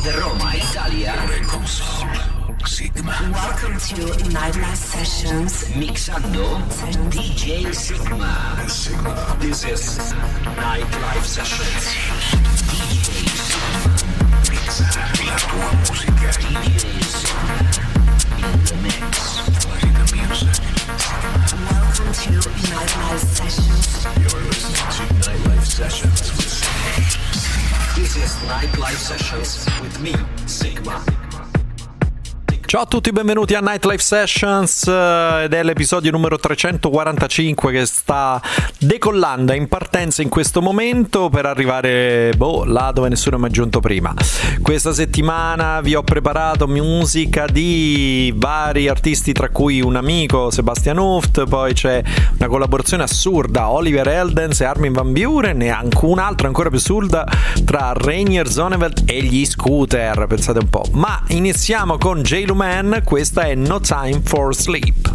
the Roma, Italia. Sigma. Welcome to Nightlife Sessions. Mixando DJ Sigma. This is Nightlife Sessions. DJ Sigma. Mixa la tua musica. DJ Sigma. In the mix. Play the music. Welcome to Nightlife Sessions. You're listening to Nightlife Sessions with Sigma. This is Nightlife Sessions with me, Sigma. Ciao a tutti, benvenuti a Nightlife Sessions ed è l'episodio numero 345 che sta decollando, è in partenza in questo momento per arrivare là dove nessuno è mai giunto prima. Questa settimana vi ho preparato musica di vari artisti, tra cui un amico, Sebastian Hooft, poi c'è una collaborazione assurda, Oliver Heldens e Armin van Buuren, e anche un altro ancora più assurda tra Reinier, Zonneveld e gli Scooter, pensate un po'. Ma iniziamo con Lumen. Questa è No Time for Sleep.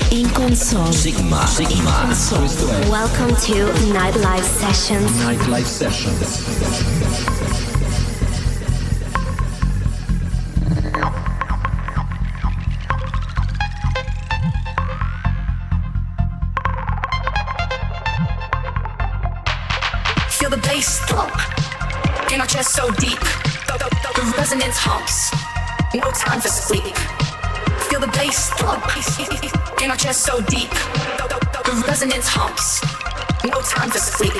In console. Sigma. Questo è Welcome to Nightlife Sessions. Nightlife Sessions. Feel the bass thump in our chest so deep. The resonance humps. No time for sleep. Feel the bass thump in our chest so deep. The resonance humps. No time for sleep.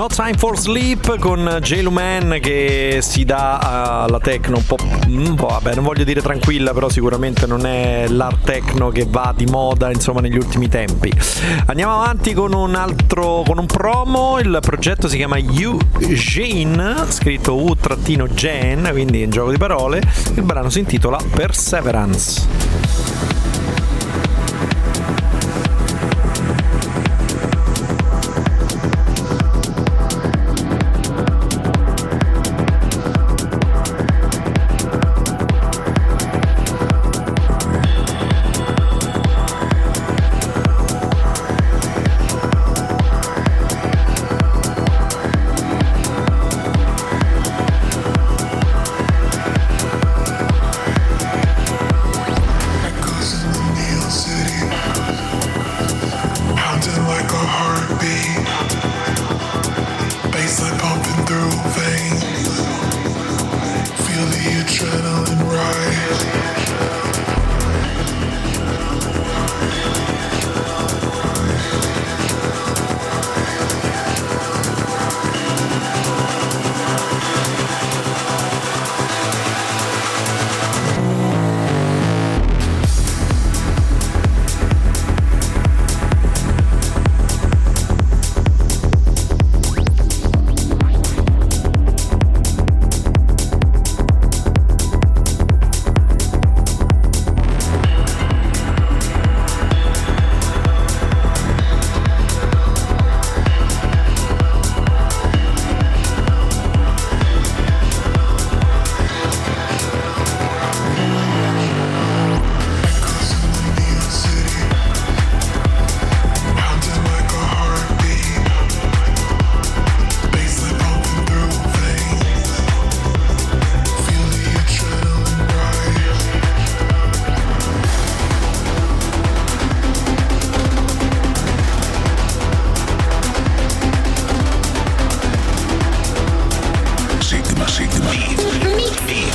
No Time for Sleep con Lumen che si dà alla techno un po', vabbè, non voglio dire tranquilla, però sicuramente non è l'art techno che va di moda, insomma, negli ultimi tempi. Andiamo avanti con un promo. Il progetto si chiama U-Jeen, scritto U-Jeen, quindi un gioco di parole. Il brano si intitola Perseverance.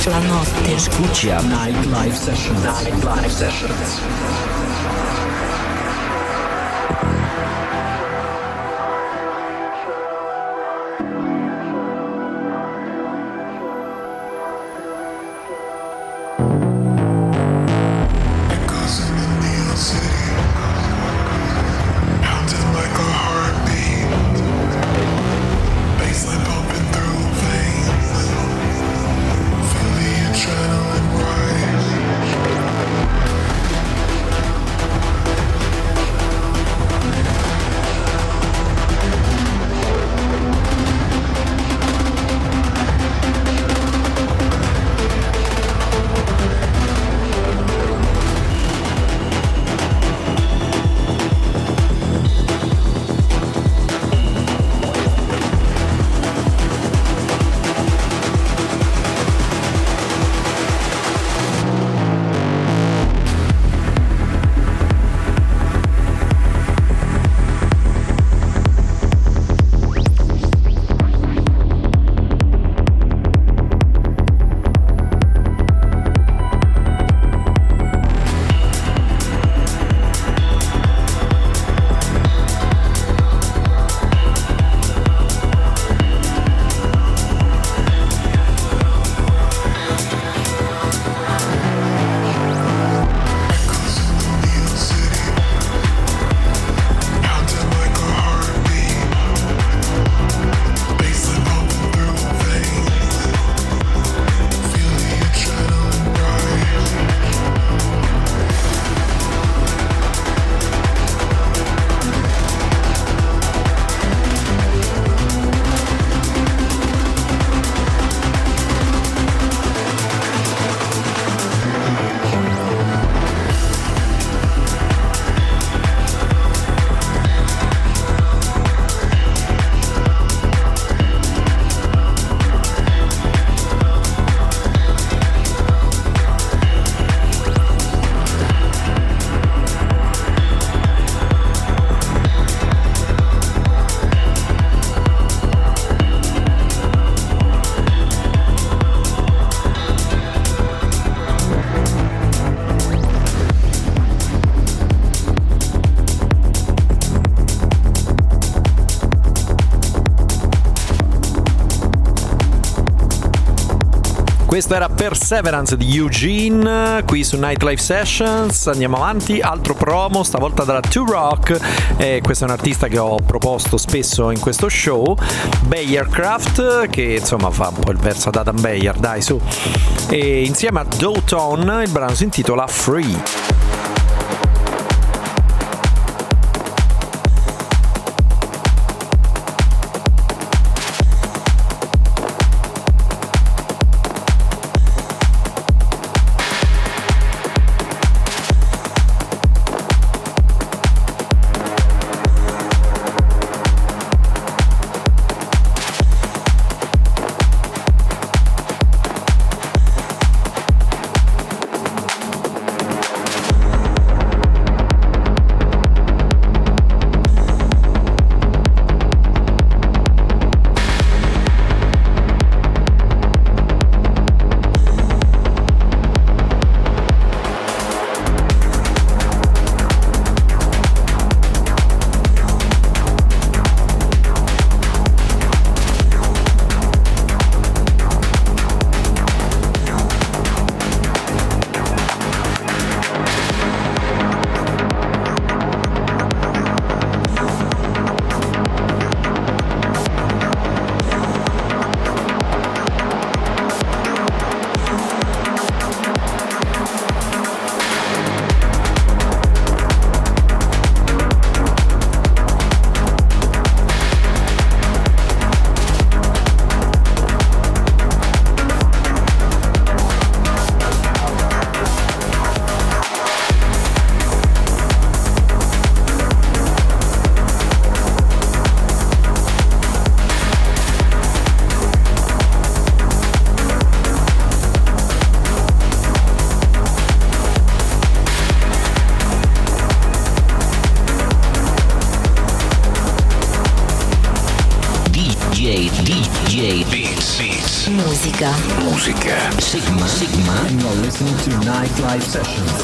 La notte. Escucha Nightlife Sessions. Nightlife Sessions. Questo era Perseverance di U-Jeen qui su Nightlife Sessions. Andiamo avanti, altro promo, stavolta dalla 2 Rock. Questo è un artista che ho proposto spesso in questo show, Beyercraft, che insomma fa un po' il verso ad Adam Beyer, dai su. E insieme a Dawtone il brano si intitola Free. Musica. Sigma. And you're listening to Nightlife Sessions.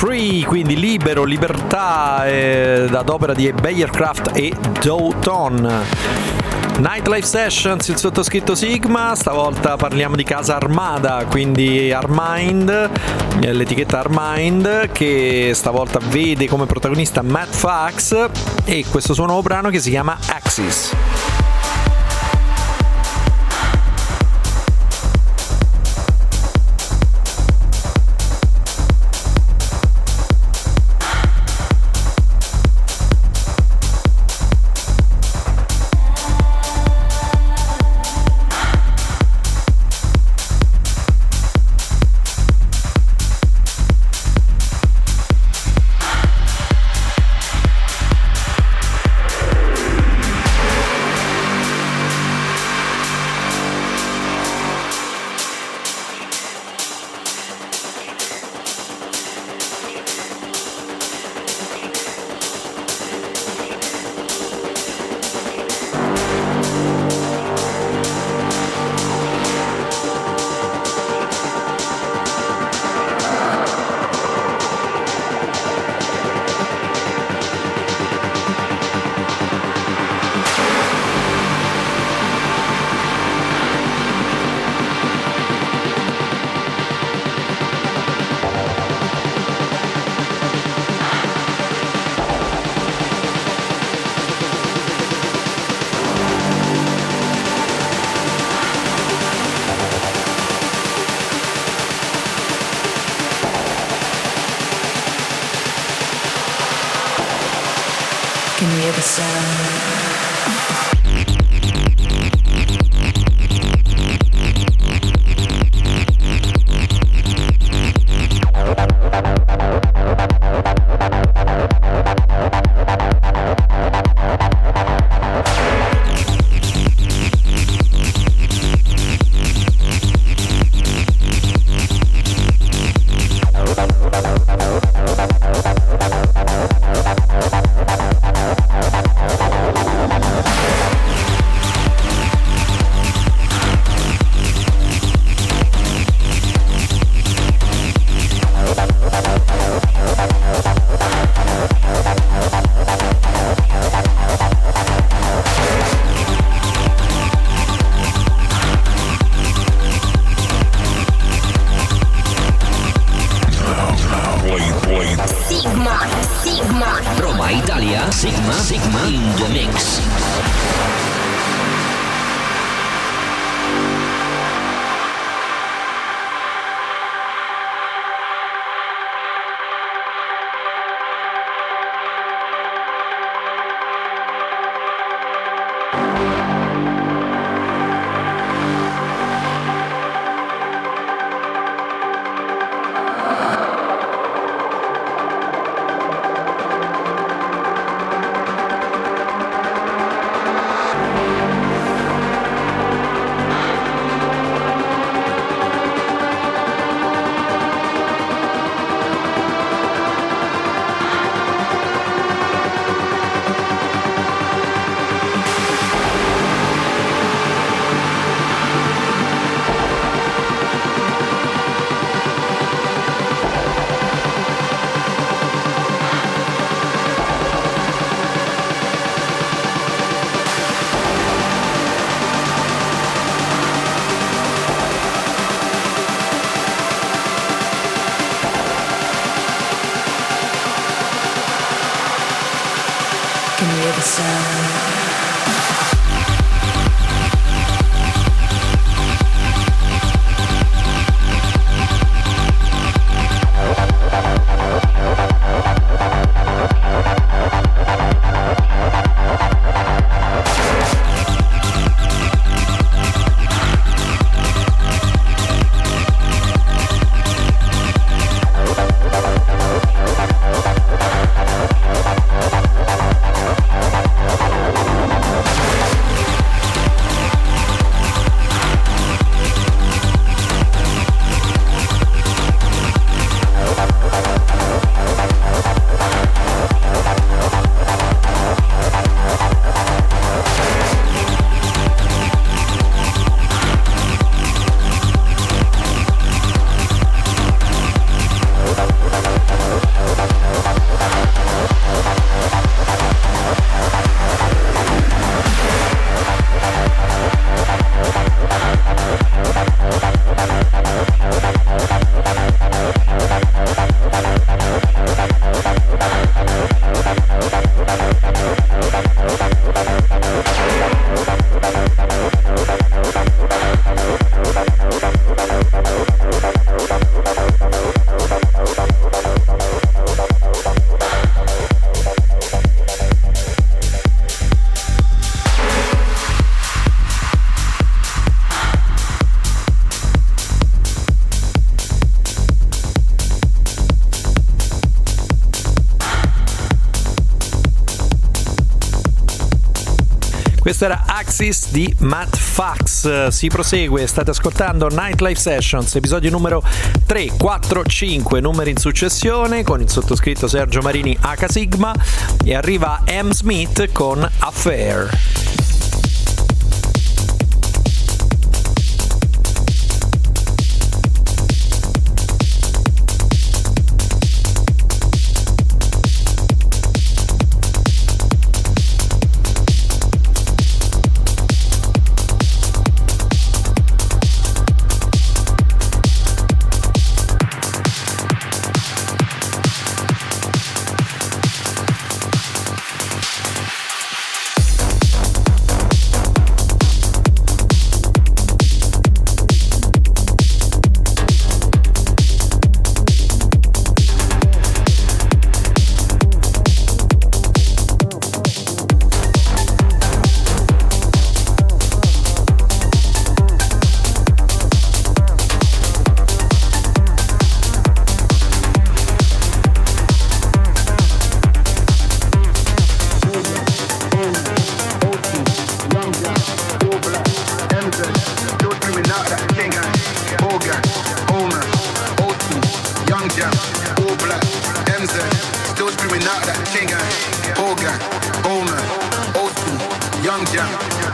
Free, quindi libero, libertà, ad opera di Beyercraft e Dawtone. Nightlife Sessions, il sottoscritto Sigma. Stavolta parliamo di casa Armada, quindi Armind, l'etichetta Armind, che stavolta vede come protagonista Matt Fax e questo suo nuovo brano che si chiama Axis. Sygma in the mix. Questo era Axis di Matt Fax. Si prosegue, state ascoltando Nightlife Sessions, episodio numero 3, 4, 5, numeri in successione, con il sottoscritto Sergio Marini H Sigma, e arriva M.Smith con Affair.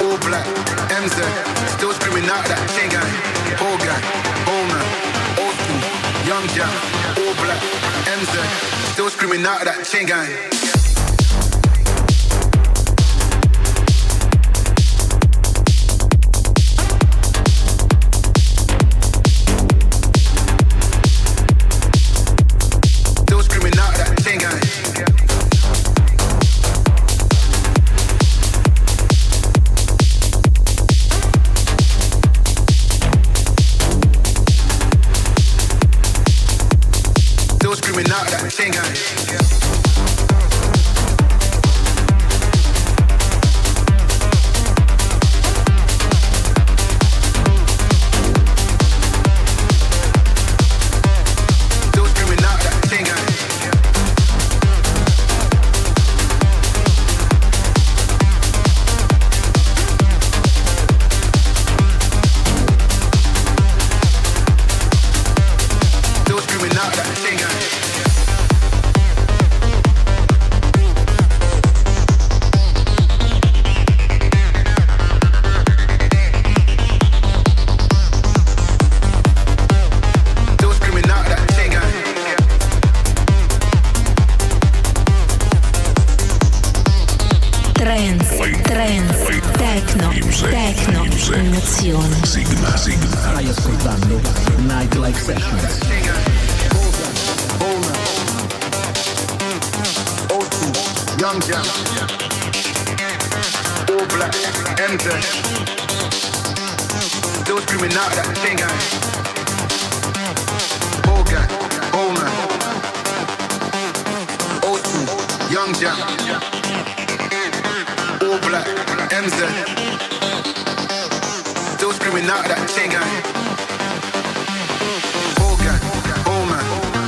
all black, MZ, still screaming out that chain gang, whole gang, old man, old school, young jam, all black, MZ, still screaming out that chain gang. Stai ascoltando Nightlife Sessions. Young jam, all black, MZ, still screaming out that chain gang, whole gang, old man, old school, young jam, all black, MZ, still screaming out that chain gang, whole gang, old man,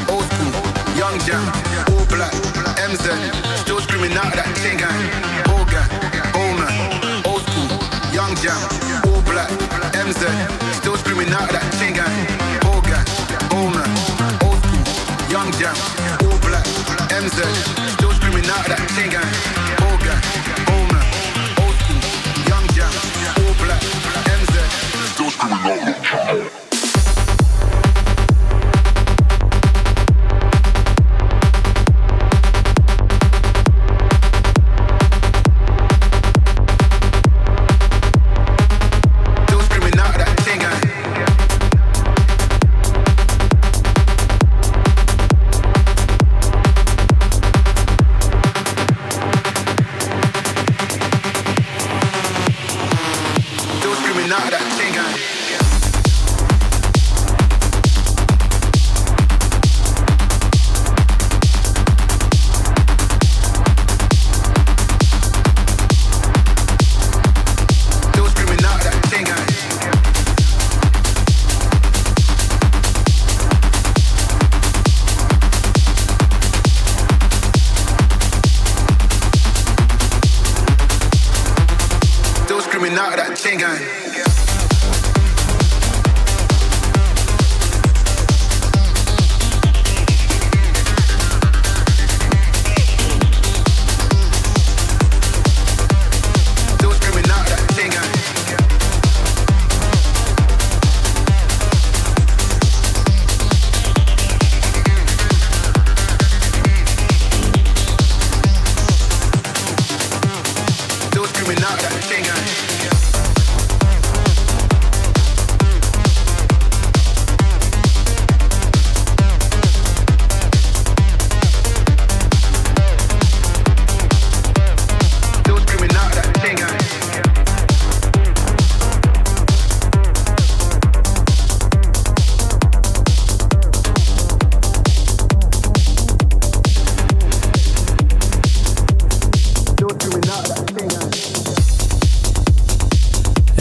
old school, young jam, all black, MZ, still screaming out that chain gang, old gang, old man, old school, young jam, all black, MZ, still screaming out that chain gang, old gang, old man, old school, young jam, all black, MZ, still screaming out that chain gang, old gang, old man, old school, young jam, all black, MZ, still screaming out that chain gang.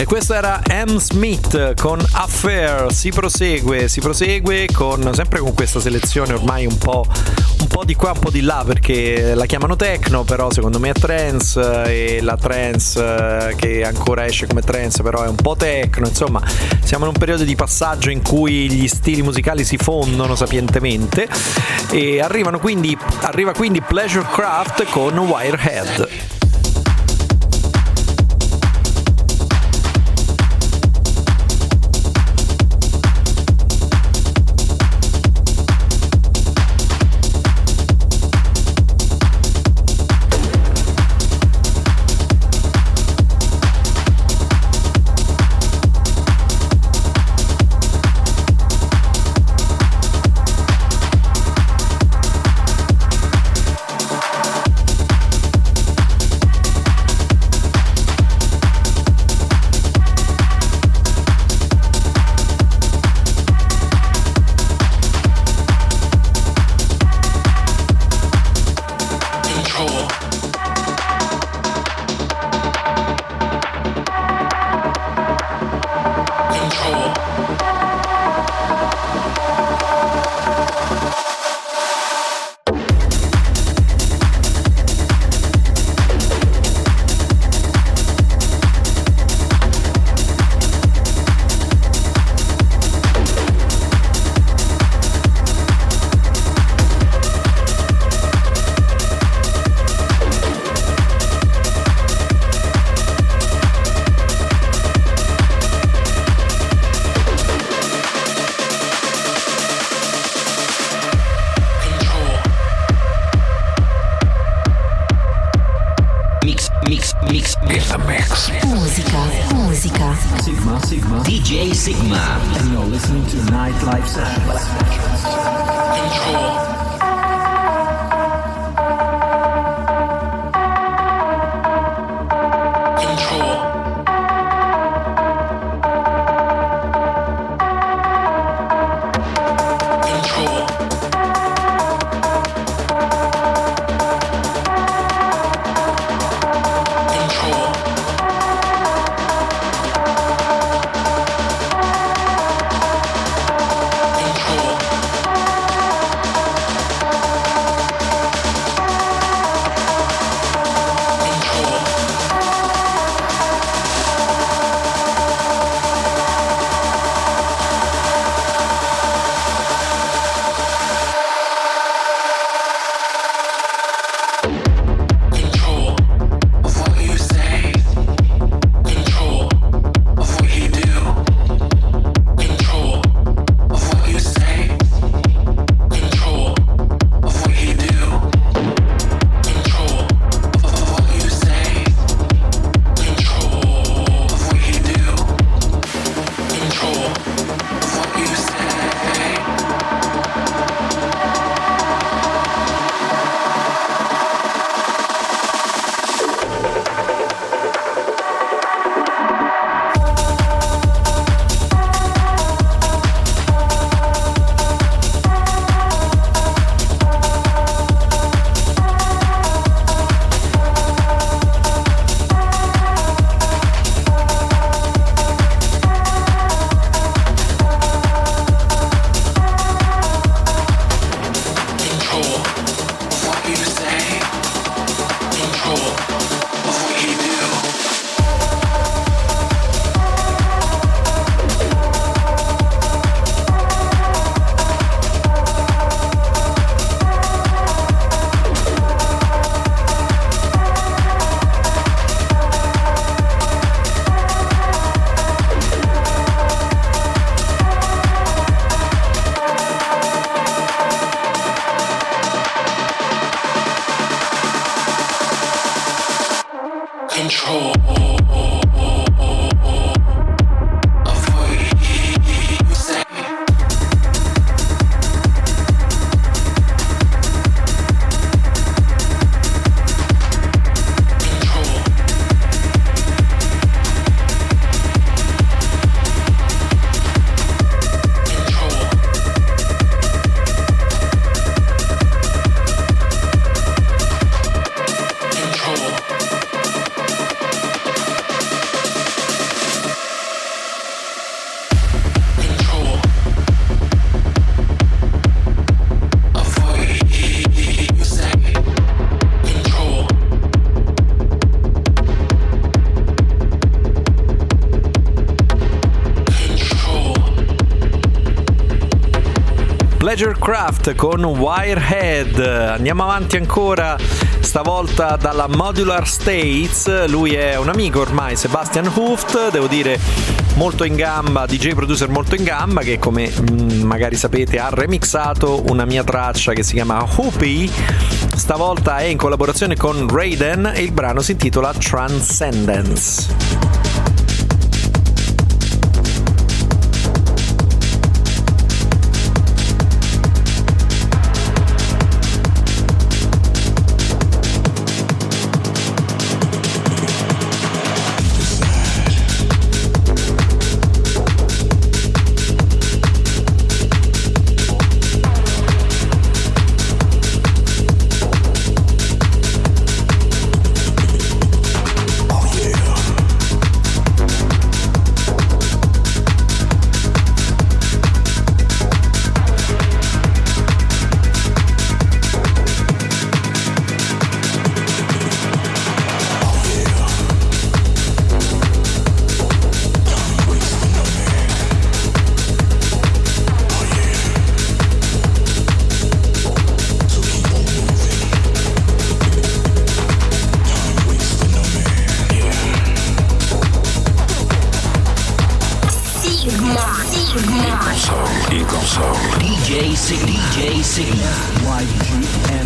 Questo era M.Smith con Affair. Si prosegue con, sempre con questa selezione ormai un po' di qua, un po' di là, perché la chiamano techno, però secondo me è trance, e la trance che ancora esce come trance però è un po' techno. Insomma, siamo in un periodo di passaggio in cui gli stili musicali si fondono sapientemente, e arriva quindi Pleasurekraft con WIREHEAD. Musica. Sigma. DJ Sigma. And you're listening to Nightlife Sessions. Control. Pleasurekraft con WIREHEAD. Andiamo avanti ancora, stavolta dalla Modular States. Lui è un amico ormai, Sebastian Hooft, devo dire molto in gamba, DJ producer molto in gamba, che come magari sapete ha remixato una mia traccia che si chiama Hoopy. Stavolta è in collaborazione con Raden e il brano si intitola Transcendence. DJ Sigma. YGMA.it.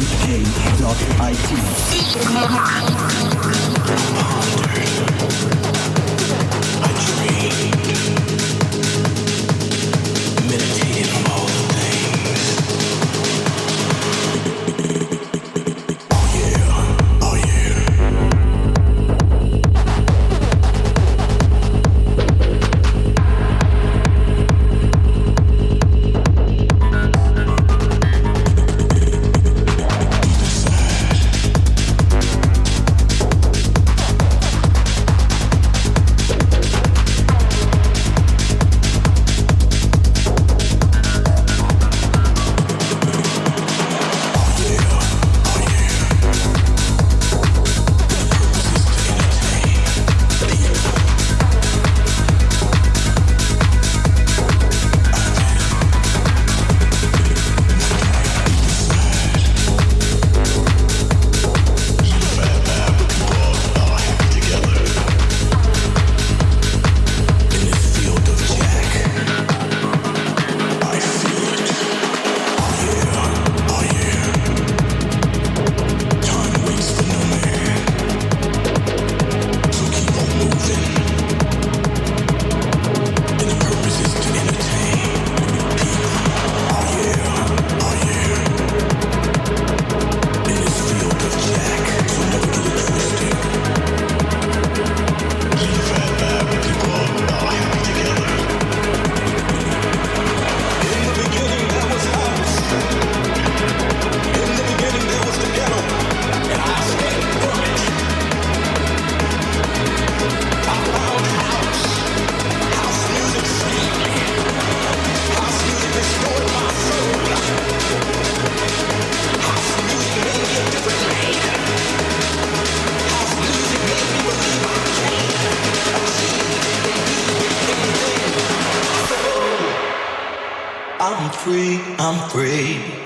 I'm free.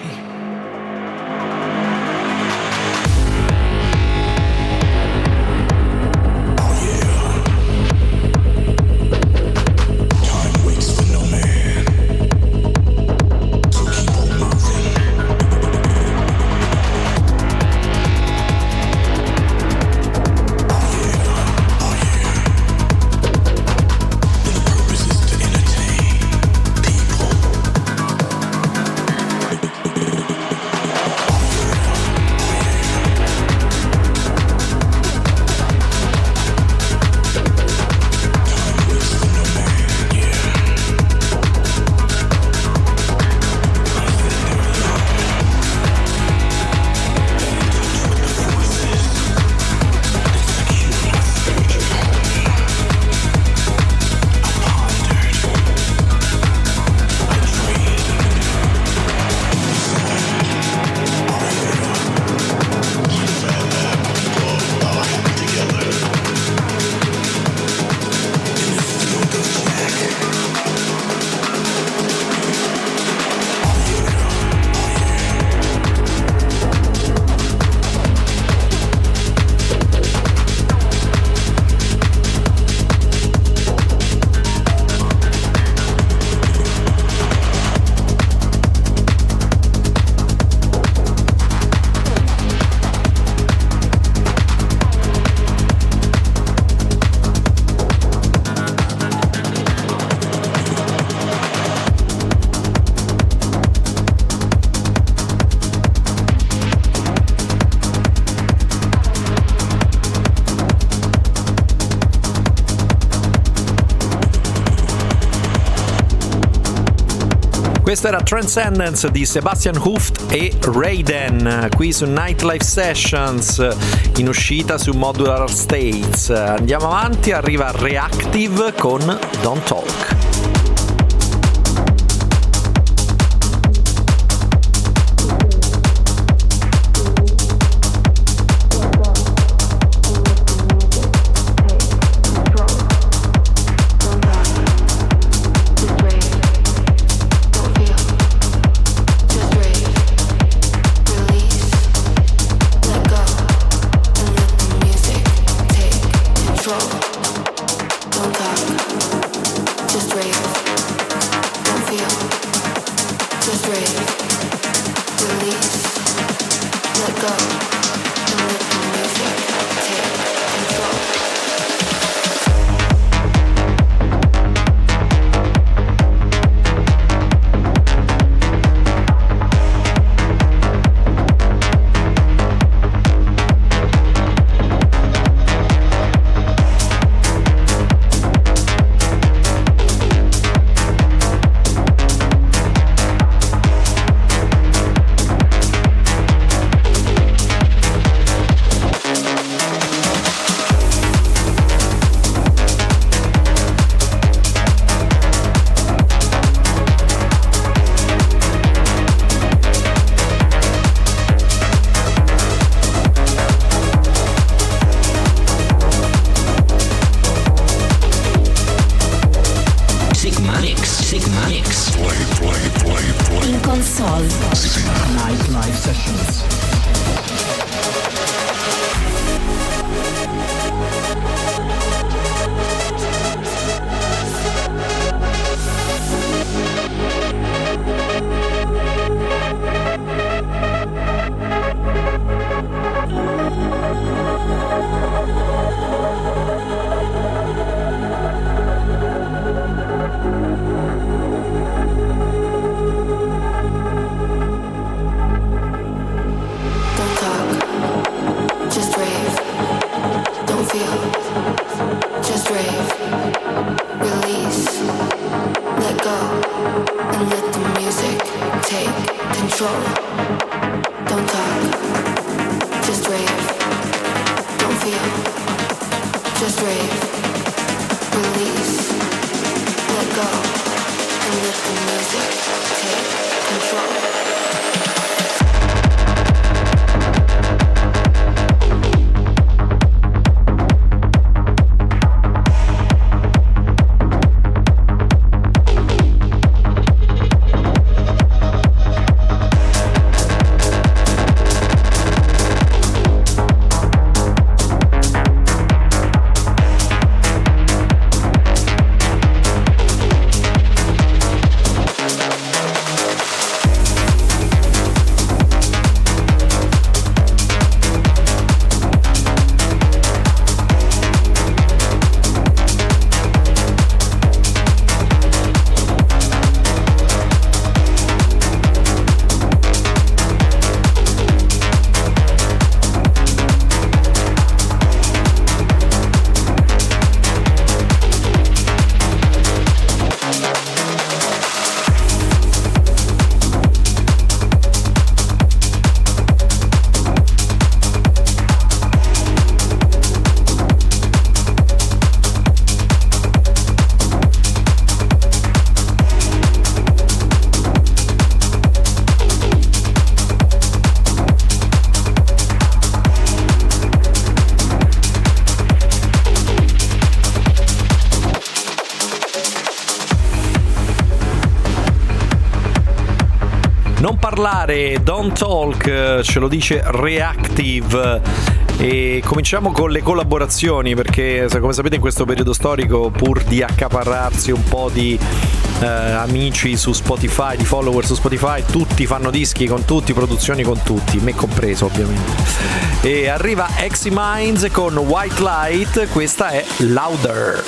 Questo era Transcendence di Sebastian, Hooft e Raden, qui su Nightlife Sessions, in uscita su Modular States. Andiamo avanti, arriva Reaktive con Don't Talk. Just control. Don't talk, just rave. Don't feel, just rave. Release, let go, and let the music take control. Non parlare, don't talk, ce lo dice Reaktive. E cominciamo con le collaborazioni, perché come sapete in questo periodo storico, pur di accaparrarsi un po' di amici su Spotify, di follower su Spotify, tutti fanno dischi con tutti, produzioni con tutti, me compreso ovviamente. E arriva Eximinds con Whitelight, questa è Louder.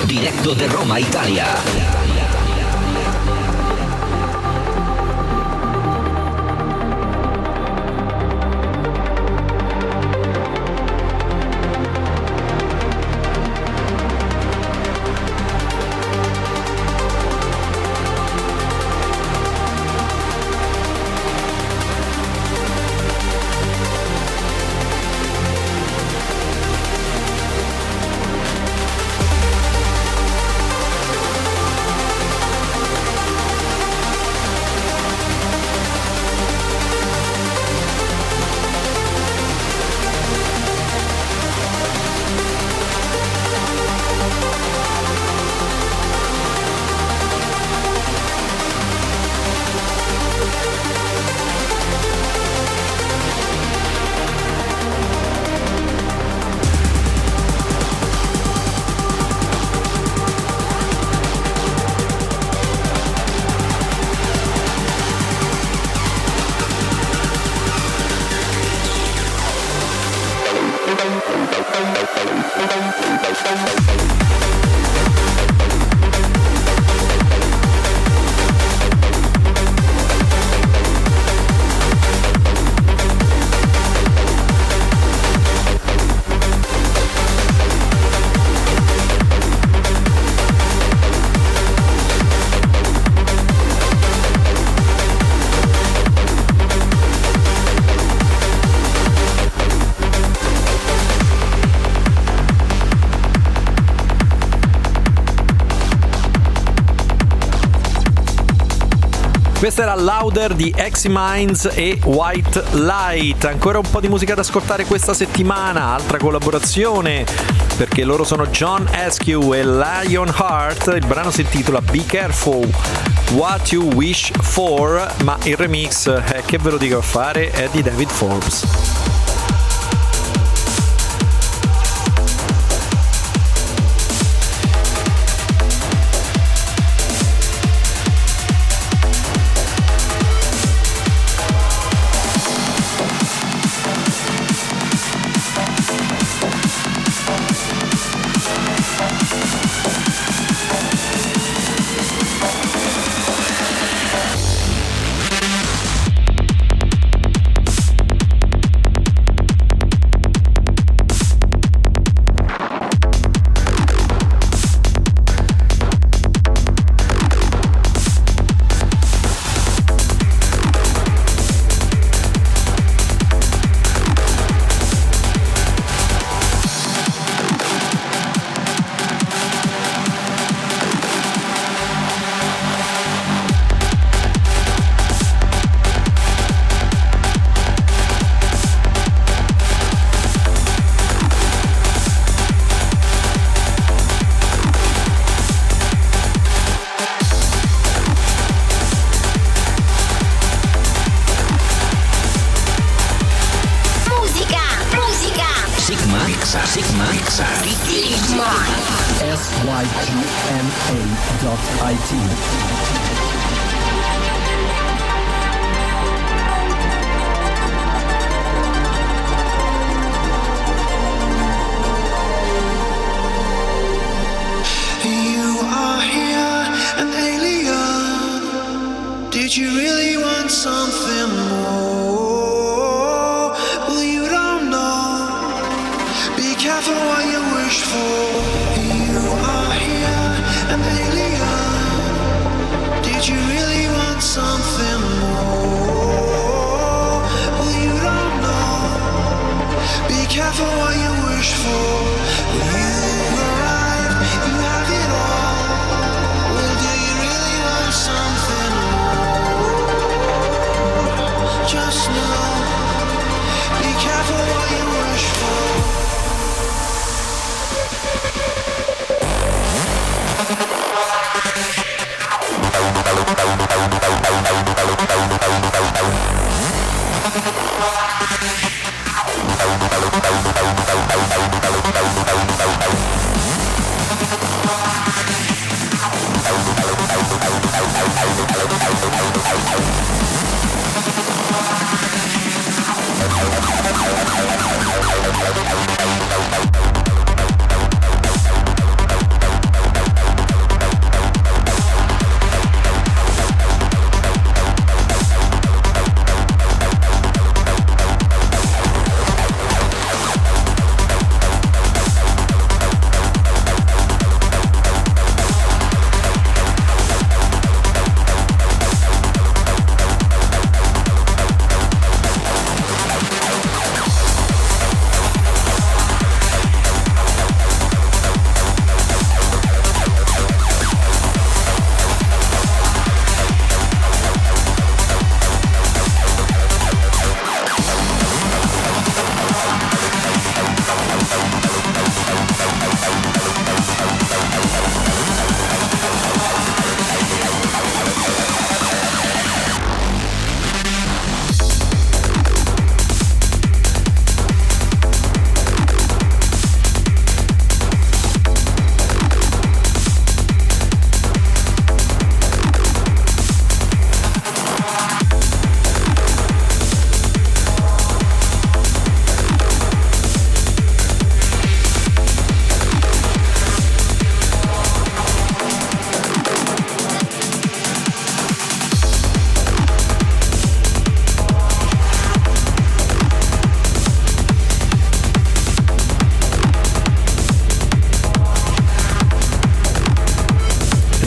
Diretto da Roma, Italia. Questa era Louder di Eximinds e Whitelight. Ancora un po' di musica da ascoltare questa settimana, altra collaborazione, perché loro sono John Askew e Lyonheart. Il brano si intitola Be Careful What You Wish For, ma il remix, che ve lo dico a fare, è di David Forbes. Sygma.it. Did you really want something more? Well, you don't know. Be careful what you wish for. You are here, an alien. Did you really want something more? Well, you don't know. Be careful what you wish for. You arrive, you have it all. Well, do you really want something more? Just know, be careful what you wish for.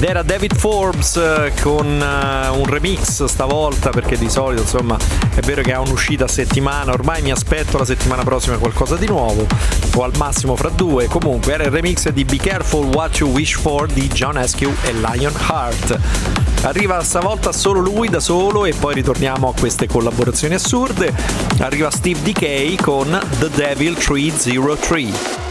ed era David Forbes con un remix stavolta, perché di solito insomma è vero che ha un'uscita a settimana, ormai mi aspetto la settimana prossima qualcosa di nuovo o al massimo fra due. Comunque era il remix di Be Careful What You Wish For di John Askew e Lyonheart. Arriva stavolta solo lui da solo e poi ritorniamo a queste collaborazioni assurde. Arriva Steve Dekay con The Devil 303.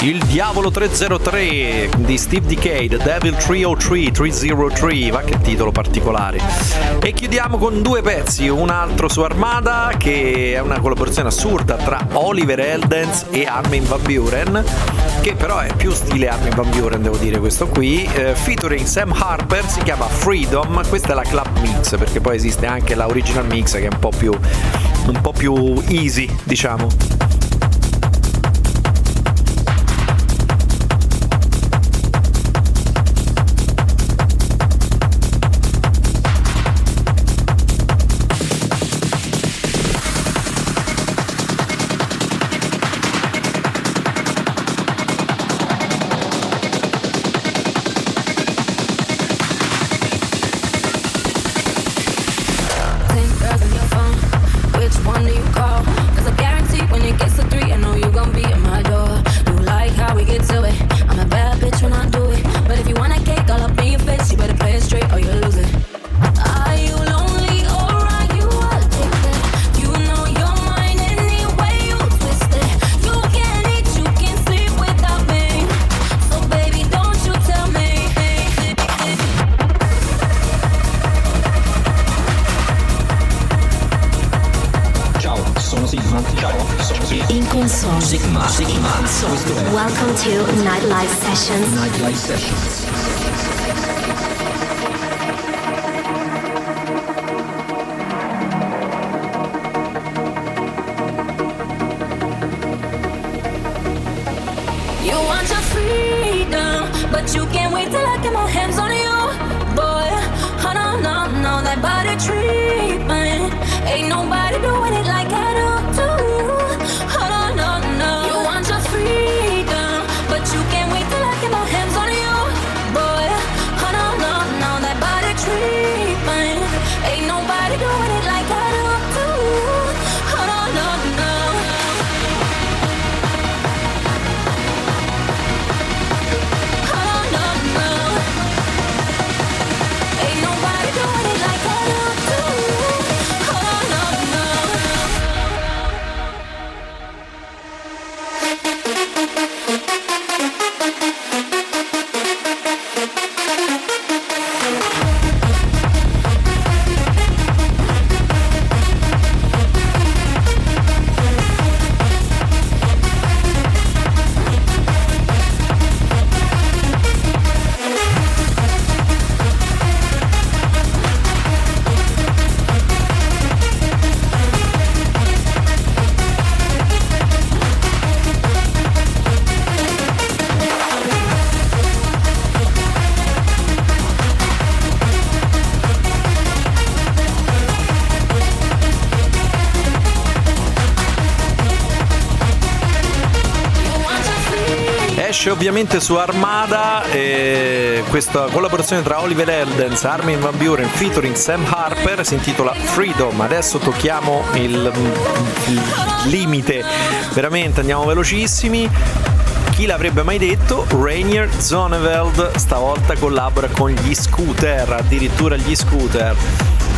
Il Diavolo 303 di Steve Dekay, The Devil 303, va che titolo particolare. E chiudiamo con due pezzi, un altro su Armada, che è una collaborazione assurda tra Oliver Heldens e Armin van Buuren, che però è più stile Armin van Buuren, devo dire, questo qui, featuring Sam Harper, si chiama Freedom. Questa è la club mix, perché poi esiste anche la original mix che è un po' più easy, diciamo. Welcome to Nightlife Sessions. You want your freedom, but you can't wait till I get my hands on you, boy. Oh no, no, no, that body treatment, ain't nobody doing it like I do too. Oh no, no, no. You want your freedom, but you can't wait till I get my hands on you, esce ovviamente su Armada, questa collaborazione tra Oliver Heldens, Armin van Buuren featuring Sam Harper si intitola Freedom. Adesso tocchiamo il limite, veramente andiamo velocissimi. Chi l'avrebbe mai detto? Reinier Zonneveld stavolta collabora con gli Scooter, addirittura gli Scooter.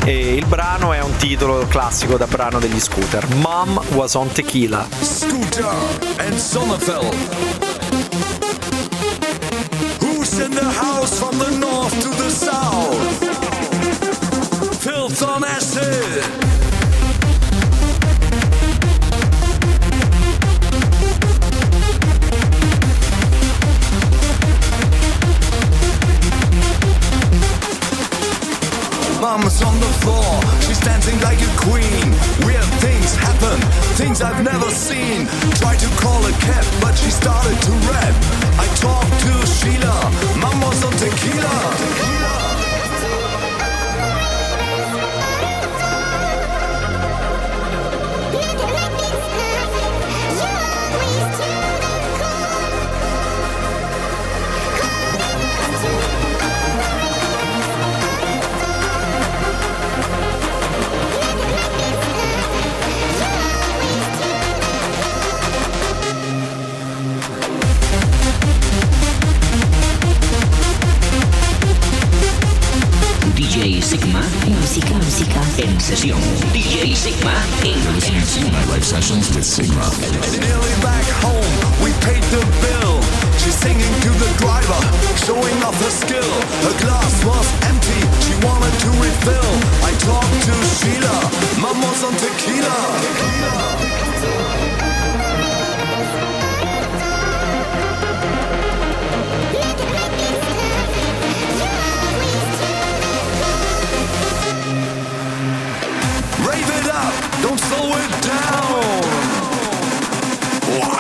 E il brano è un titolo classico da brano degli Scooter, Mom Was on Tequila. Scooter and Zonneveld. Who's in the house from the north to the south? Filth on acid. Mama's on the floor, she's dancing like a queen. Weird things happen, things I've never seen. Tried to call a cab, but she started to rap. I talked to Sheila, Mama's on tequila. DJ Sygma. Musica En sesión. DJ Sygma en Nightlife Sessions with Sygma. Nearly back home, we paid the bill. She's singing to the driver, showing off her skill. Her glass was empty, she wanted to refill. I talked to Sheila, Mama's on tequila. Don't slow it down. Wow.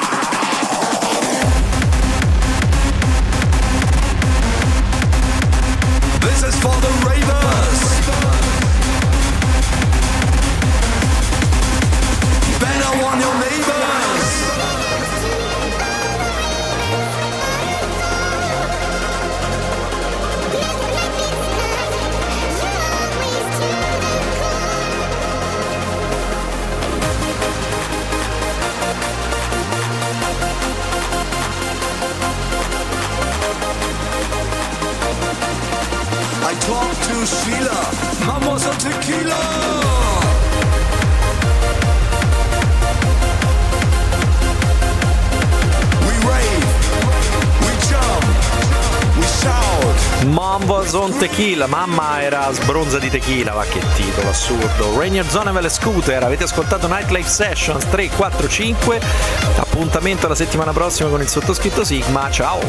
This is for the ravers. Better warn your neighbors. I talked to Sheila, Mama's on tequila. We rave, we jump, we shout. Mom was on tequila, mamma era sbronza di tequila, ma che titolo assurdo. Reinier Zonneveld e Scooter, avete ascoltato Nightlife Sessions 3, 4, 5. Appuntamento la settimana prossima con il sottoscritto Sygma, ciao.